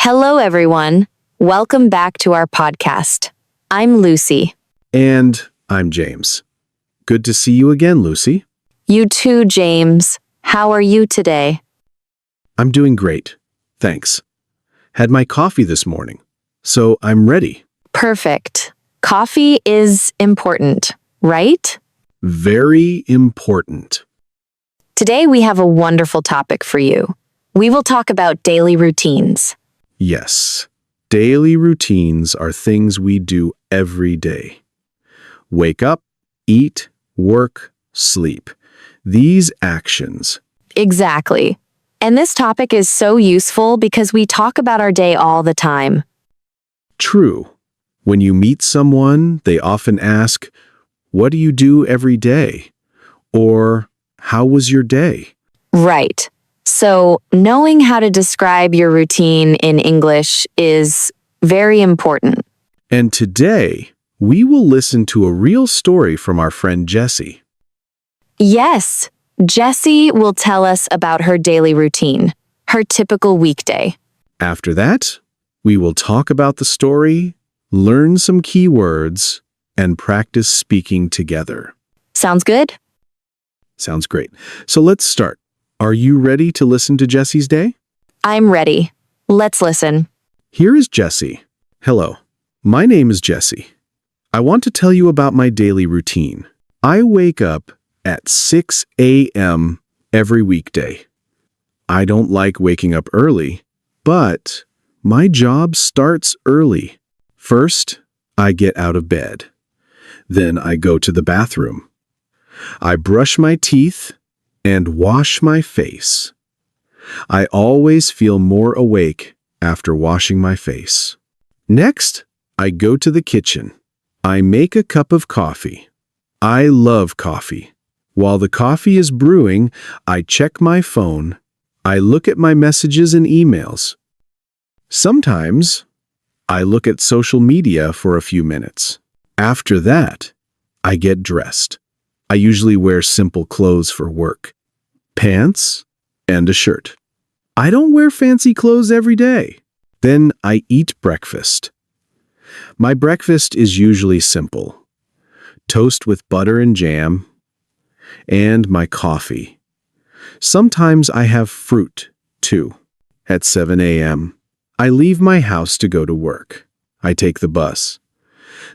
Hello, everyone. Welcome back to our podcast. I'm Lucy. And I'm James. Good to see you again, Lucy. You too, James. How are you today? I'm doing great. Thanks. Had my coffee this morning, so I'm ready. Perfect. Coffee is important, right? Very important. Today we have a wonderful topic for you. We will talk about daily routines. Yes. Daily routines are things we do every day. Wake up, eat, work, sleep. These actions. Exactly. And this topic is so useful because we talk about our day all the time. True. When you meet someone, they often ask, "What do you do every day?" Or, "How was your day?" Right. So, knowing how to describe your routine in English is very important. And today, we will listen to a real story from our friend Jessie. Yes, Jessie will tell us about her daily routine, her typical weekday. After that, we will talk about the story, learn some key words, and practice speaking together. Sounds good? Sounds great. So let's start. Are you ready to listen to Jessie's day? I'm ready. Let's listen. Here is Jessie. Hello, my name is Jessie. I want to tell you about my daily routine. I wake up at 6 a.m. every weekday. I don't like waking up early, but my job starts early. First, I get out of bed. Then I go to the bathroom. I brush my teeth and wash my face. I always feel more awake after washing my face. Next, I go to the kitchen. I make a cup of coffee. I love coffee. While the coffee is brewing, I check my phone. I look at my messages and emails. Sometimes, I look at social media for a few minutes. After that, I get dressed. I usually wear simple clothes for work. Pants and a shirt. I don't wear fancy clothes every day. Then I eat breakfast. My breakfast is usually simple. Toast with butter and jam, and my coffee. Sometimes I have fruit, too. At 7 a.m., I leave my house to go to work. I take the bus.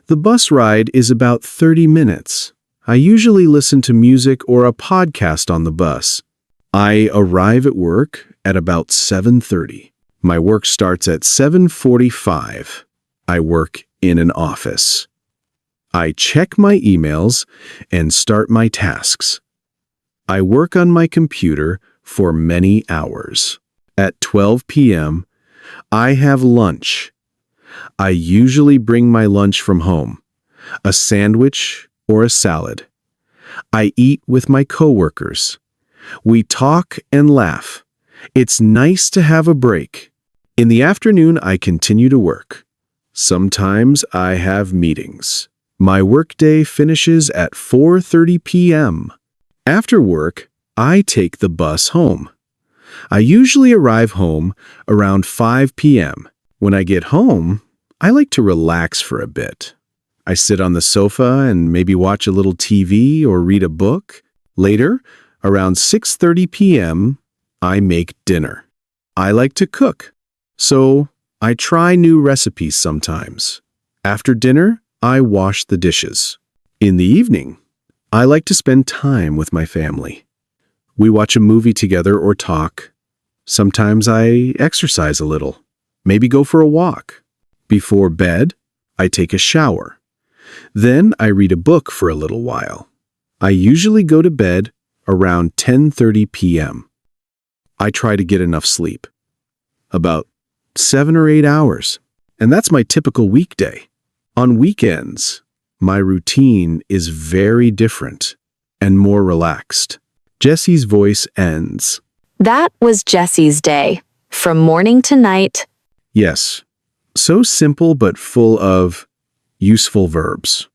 The bus ride is about 30 minutes. I usually listen to music or a podcast on the bus. I arrive at work at about 7:30. My work starts at 7:45. I work in an office. I check my emails and start my tasks. I work on my computer for many hours. At 12 p.m., I have lunch. I usually bring my lunch from home, a sandwich or a salad. I eat with my coworkers. We talk and laugh. It's nice to have a break. In the afternoon, I continue to work. Sometimes I have meetings. My workday finishes at 4:30 p.m. After work, I take the bus home. I usually arrive home around 5 p.m. When I get home, I like to relax for a bit. I sit on the sofa and maybe watch a little TV or read a book. Later, around 6:30 p.m., I make dinner. I like to cook, so I try new recipes sometimes. After dinner, I wash the dishes. In the evening, I like to spend time with my family. We watch a movie together or talk. Sometimes I exercise a little, maybe go for a walk. Before bed, I take a shower. Then I read a book for a little while. I usually go to bed around 10:30 p.m. I try to get enough sleep, about 7 or 8 hours, and that's my typical weekday. On weekends, my routine is very different and more relaxed. Jessie's voice ends. That was Jessie's day, from morning to night. Yes, so simple but full of useful verbs.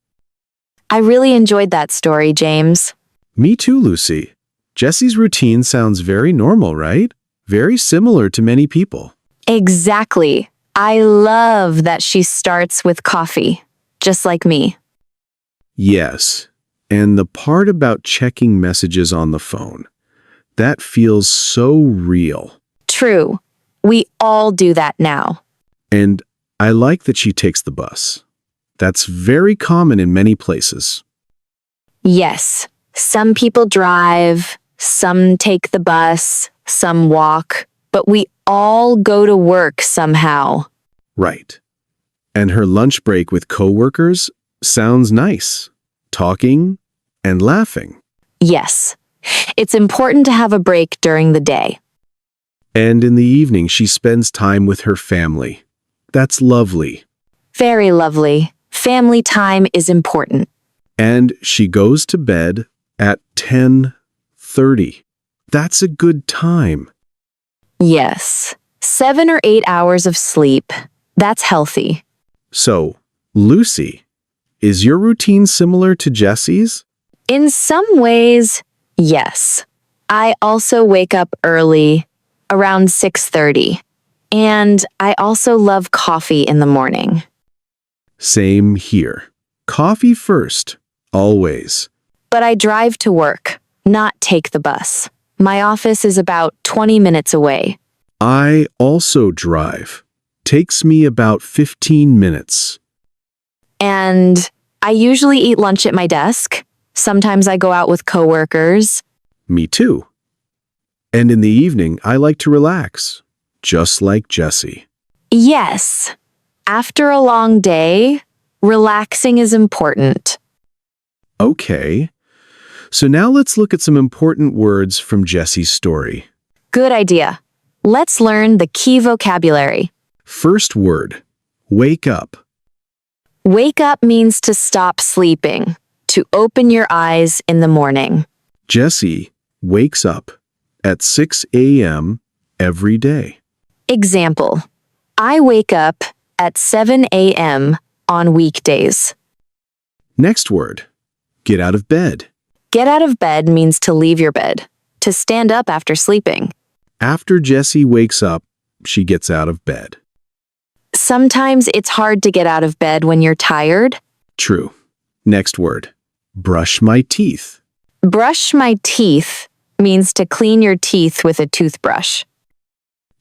I really enjoyed that story, James. Me too, Lucy. Jessie's routine sounds very normal, right? Very similar to many people. Exactly. I love that she starts with coffee, just like me. Yes, and the part about checking messages on the phone, that feels so real. True. We all do that now. And I like that she takes the bus. That's very common in many places. Yes, some people drive, some take the bus, some walk, but we all go to work somehow. Right. And her lunch break with coworkers sounds nice. Talking and laughing. Yes, it's important to have a break during the day. And in the evening, she spends time with her family. That's lovely. Very lovely. Family time is important. And she goes to bed at 10:30. That's a good time. Yes, 7 or 8 hours of sleep. That's healthy. So, Lucy, is your routine similar to Jessie's? In some ways, yes. I also wake up early, around 6:30, and I also love coffee in the morning. Same here. Coffee first, always. But I drive to work, not take the bus. My office is about 20 minutes away. I also drive. Takes me about 15 minutes. And I usually eat lunch at my desk. Sometimes I go out with coworkers. Me too. And in the evening, I like to relax, just like Jessie. Yes, after a long day, relaxing is important. Okay, so now let's look at some important words from Jessie's story. Good idea. Let's learn the key vocabulary. First word, wake up. Wake up means to stop sleeping, to open your eyes in the morning. Jessie wakes up at 6 a.m. every day. Example, I wake up at 7 a.m. on weekdays. Next word, get out of bed. Get out of bed means to leave your bed, to stand up after sleeping. After Jessie wakes up, she gets out of bed. Sometimes it's hard to get out of bed when you're tired. True. Next word, brush my teeth. Brush my teeth means to clean your teeth with a toothbrush.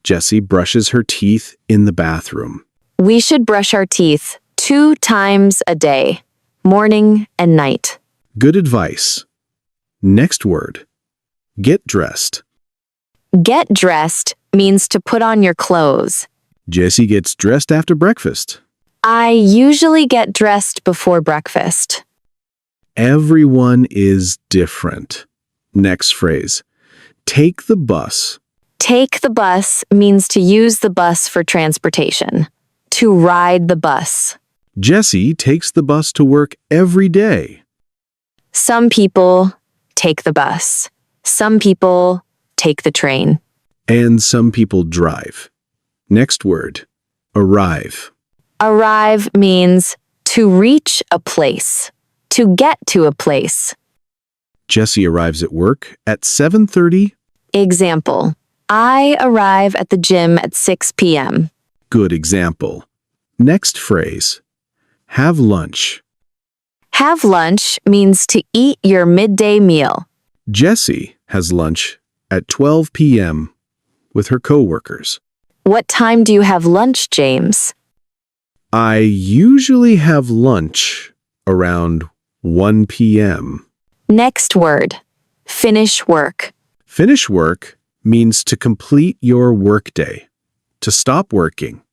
Jessie brushes her teeth in the bathroom. We should brush our teeth 2 times a day, morning and night. Good advice. Next word, get dressed. Get dressed means to put on your clothes. Jessie gets dressed after breakfast. I usually get dressed before breakfast. Everyone is different. Next phrase, take the bus. Take the bus means to use the bus for transportation, to ride the bus. Jessie takes the bus to work every day. Some people take the bus. Some people take the train. And some people drive. Next word, arrive. Arrive means to reach a place, to get to a place. Jessie arrives at work at 7:30. Example, I arrive at the gym at 6 p.m. Good example. Next phrase, have lunch. Have lunch means to eat your midday meal. Jessie has lunch at 12 p.m. with her coworkers. What time do you have lunch, James? I usually have lunch around 1 p.m. Next word, finish work. Finish work means to complete your workday, to stop working.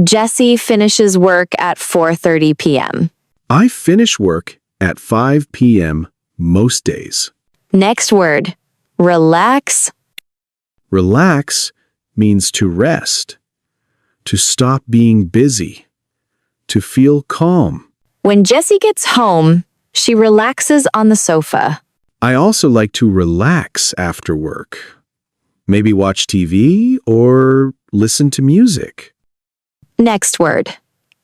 Jessie finishes work at 4:30 p.m. I finish work at 5 p.m. most days. Next word, relax. Relax means to rest, to stop being busy, to feel calm. When Jessie gets home, she relaxes on the sofa. I also like to relax after work. Maybe watch TV or listen to music. Next word,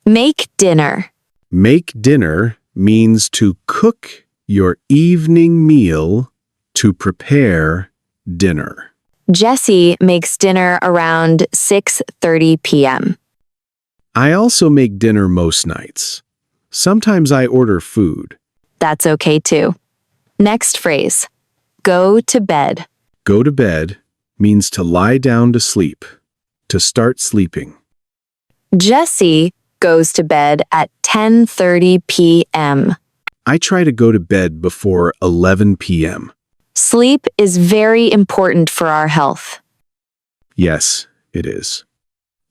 make dinner. Make dinner means to cook your evening meal, to prepare dinner. Jessie makes dinner around 6:30 p.m. I also make dinner most nights. Sometimes I order food. That's okay too. Next phrase. Go to bed. Go to bed means to lie down to sleep, to start sleeping. Jessie goes to bed at 10:30 p.m. I try to go to bed before 11 p.m. Sleep is very important for our health. Yes, it is.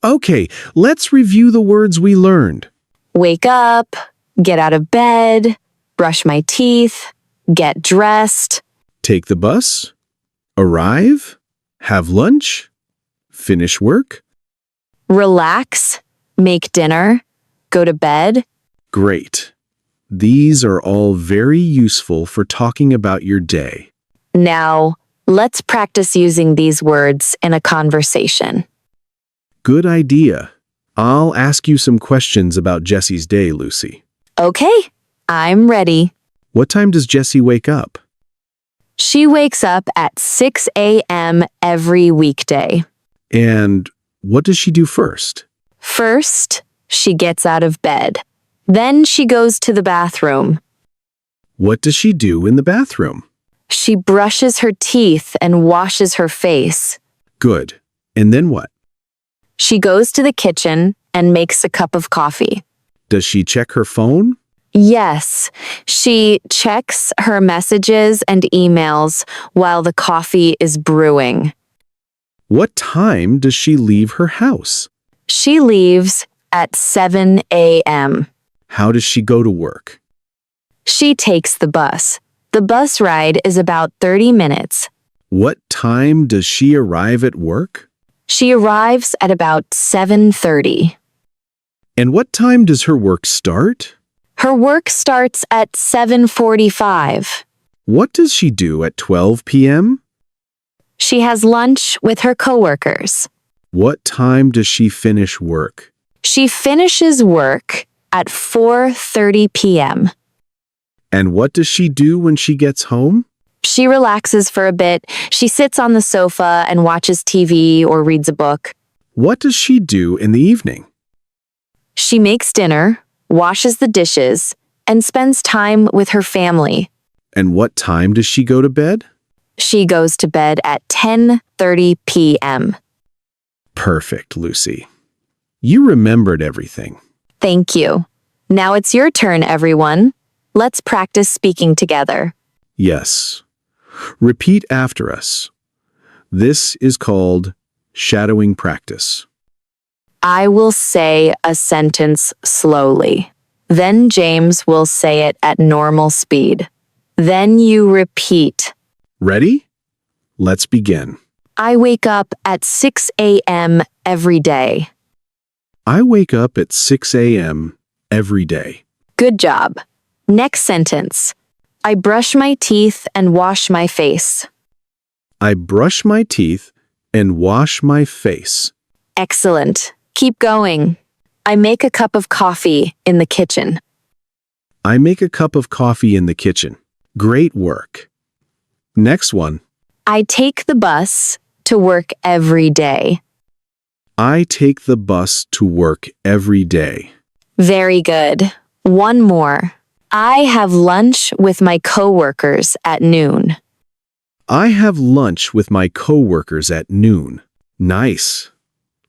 Okay, let's review the words we learned. Wake up, get out of bed, brush my teeth, get dressed. Take the bus, arrive, have lunch, finish work. Relax, make dinner, go to bed. Great. These are all very useful for talking about your day. Now, let's practice using these words in a conversation. Good idea. I'll ask you some questions about Jessie's day, Lucy. Okay, I'm ready. What time does Jessie wake up? She wakes up at 6 a.m. every weekday. And what does she do first? First, she gets out of bed. Then she goes to the bathroom. What does she do in the bathroom? She brushes her teeth and washes her face. Good. And then what? She goes to the kitchen and makes a cup of coffee. Does she check her phone? Yes, she checks her messages and emails while the coffee is brewing. What time does she leave her house? She leaves at 7 a.m. How does she go to work? She takes the bus. The bus ride is about 30 minutes. What time does she arrive at work? She arrives at about 7:30. And what time does her work start? Her work starts at 7:45. What does she do at 12 p.m.? She has lunch with her coworkers. What time does she finish work? She finishes work at 4:30 p.m. And what does she do when she gets home? She relaxes for a bit. She sits on the sofa and watches TV or reads a book. What does she do in the evening? She makes dinner, washes the dishes, and spends time with her family. And what time does she go to bed? She goes to bed at 10:30 p.m. Perfect, Lucy. You remembered everything. Thank you. Now it's your turn, everyone. Let's practice speaking together. Yes. Repeat after us. This is called shadowing practice. I will say a sentence slowly. Then James will say it at normal speed. Then you repeat. Ready? Let's begin. I wake up at 6 a.m. every day. I wake up at 6 a.m. every day. Good job. Next sentence. I brush my teeth and wash my face. I brush my teeth and wash my face. Excellent. Keep going. I make a cup of coffee in the kitchen. I make a cup of coffee in the kitchen. Great work. Next one. I take the bus to work every day. I take the bus to work every day. Very good. One more. I have lunch with my coworkers at noon. I have lunch with my coworkers at noon. Nice.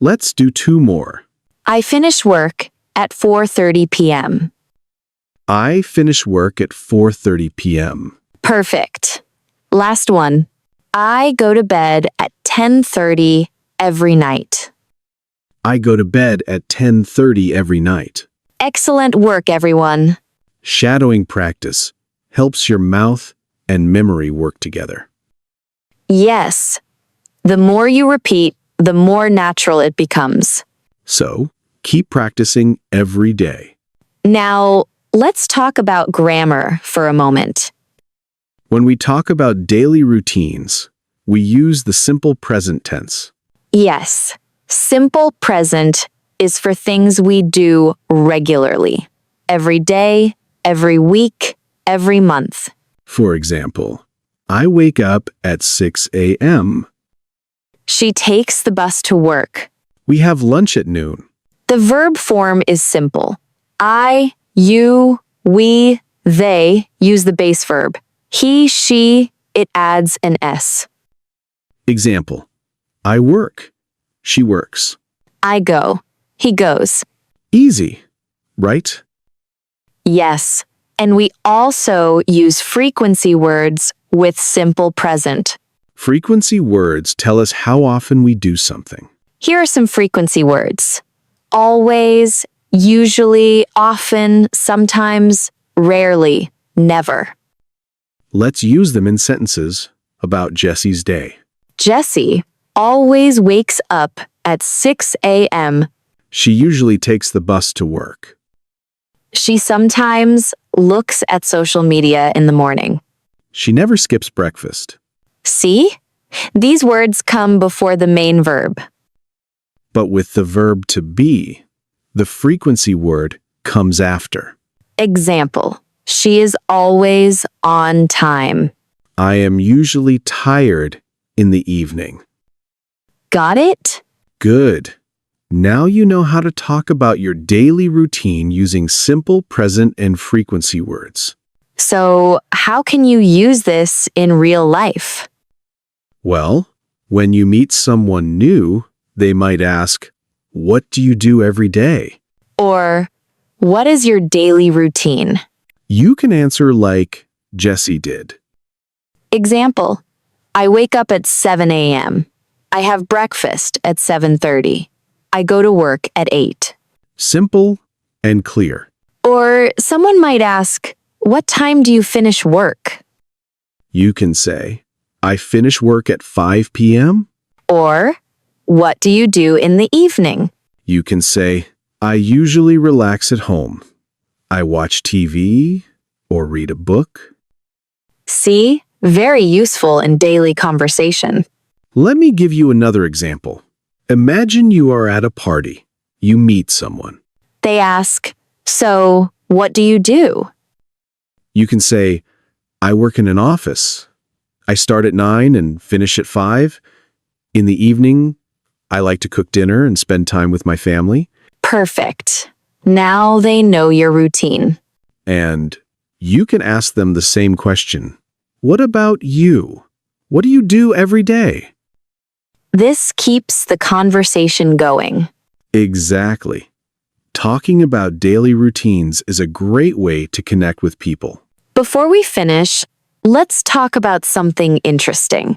Let's do two more. I finish work at 4:30 p.m. I finish work at 4:30 p.m. Perfect. Last one. I go to bed at 10:30 every night. I go to bed at 10:30 every night. Excellent work, everyone. Shadowing practice helps your mouth and memory work together. Yes. The more you repeat, the more natural it becomes. So, keep practicing every day. Now, let's talk about grammar for a moment. When we talk about daily routines, we use the simple present tense. Yes, simple present is for things we do regularly. Every day, every week, every month. For example, I wake up at 6 a.m. She takes the bus to work. We have lunch at noon. The verb form is simple. I, you, we, they use the base verb. He, she, it adds an S. Example. I work. She works. I go. He goes. Easy, right? Yes. And we also use frequency words with simple present. Frequency words tell us how often we do something. Here are some frequency words. Always, usually, often, sometimes, rarely, never. Let's use them in sentences about Jesse's day. Jessie always wakes up at 6 a.m. She usually takes the bus to work. She sometimes looks at social media in the morning. She never skips breakfast. See? These words come before the main verb. But with the verb to be, the frequency word comes after. Example. She is always on time. I am usually tired in the evening. Got it? Good. Now you know how to talk about your daily routine using simple present and frequency words. So, how can you use this in real life? Well, when you meet someone new, they might ask, "What do you do every day?" Or, what is your daily routine? You can answer like Jessie did. Example. I wake up at 7 a.m. I have breakfast at 7:30. I go to work at 8. Simple and clear. Or someone might ask, what time do you finish work? You can say, "I finish work at 5 p.m." Or, what do you do in the evening? You can say, "I usually relax at home. I watch TV or read a book." See? Very useful in daily conversation. Let me give you another example. Imagine you are at a party. You meet someone. They ask, so, what do you do? You can say, "I work in an office. I start at 9 and finish at 5. In the evening, I like to cook dinner and spend time with my family." Perfect. Now they know your routine. And you can ask them the same question. "What about you? What do you do every day?" This keeps the conversation going. Exactly. Talking about daily routines is a great way to connect with people. Before we finish, let's talk about something interesting.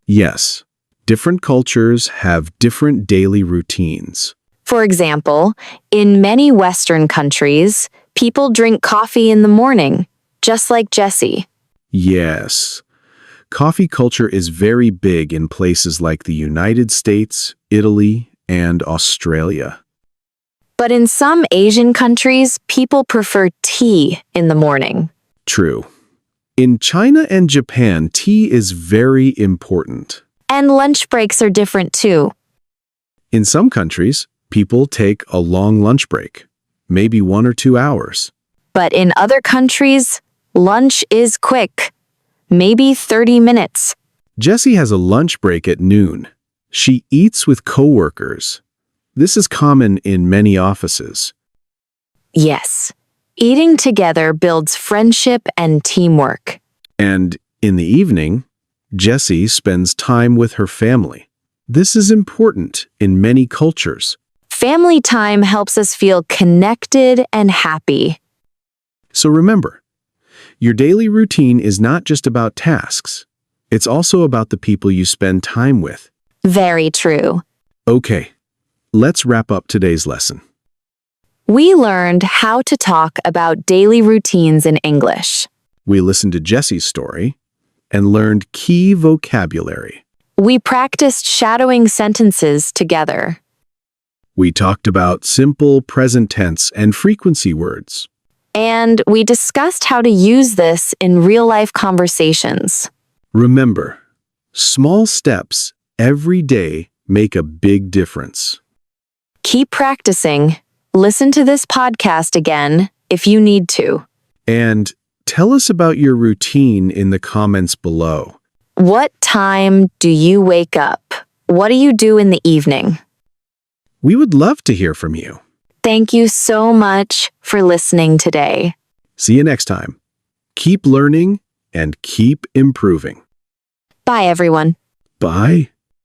Yes, different cultures have different daily routines. For example, in many Western countries, people drink coffee in the morning, just like Jessie. Yes. Coffee culture is very big in places like the United States, Italy, and Australia. But in some Asian countries, people prefer tea in the morning. True. In China and Japan, tea is very important. And lunch breaks are different too. In some countries, people take a long lunch break, maybe 1 or 2 hours. But in other countries, lunch is quick, maybe 30 minutes. Jessie has a lunch break at noon. She eats with coworkers. This is common in many offices. Yes, eating together builds friendship and teamwork. And in the evening, Jessie spends time with her family. This is important in many cultures. Family time helps us feel connected and happy. So remember, your daily routine is not just about tasks. It's also about the people you spend time with. Very true. Okay, let's wrap up today's lesson. We learned how to talk about daily routines in English. We listened to Jessie's story and learned key vocabulary. We practiced shadowing sentences together. We talked about simple present tense and frequency words. And we discussed how to use this in real-life conversations. Remember, small steps every day make a big difference. Keep practicing. Listen to this podcast again if you need to. And tell us about your routine in the comments below. What time do you wake up? What do you do in the evening? We would love to hear from you. Thank you so much for listening today. See you next time. Keep learning and keep improving. Bye, everyone. Bye.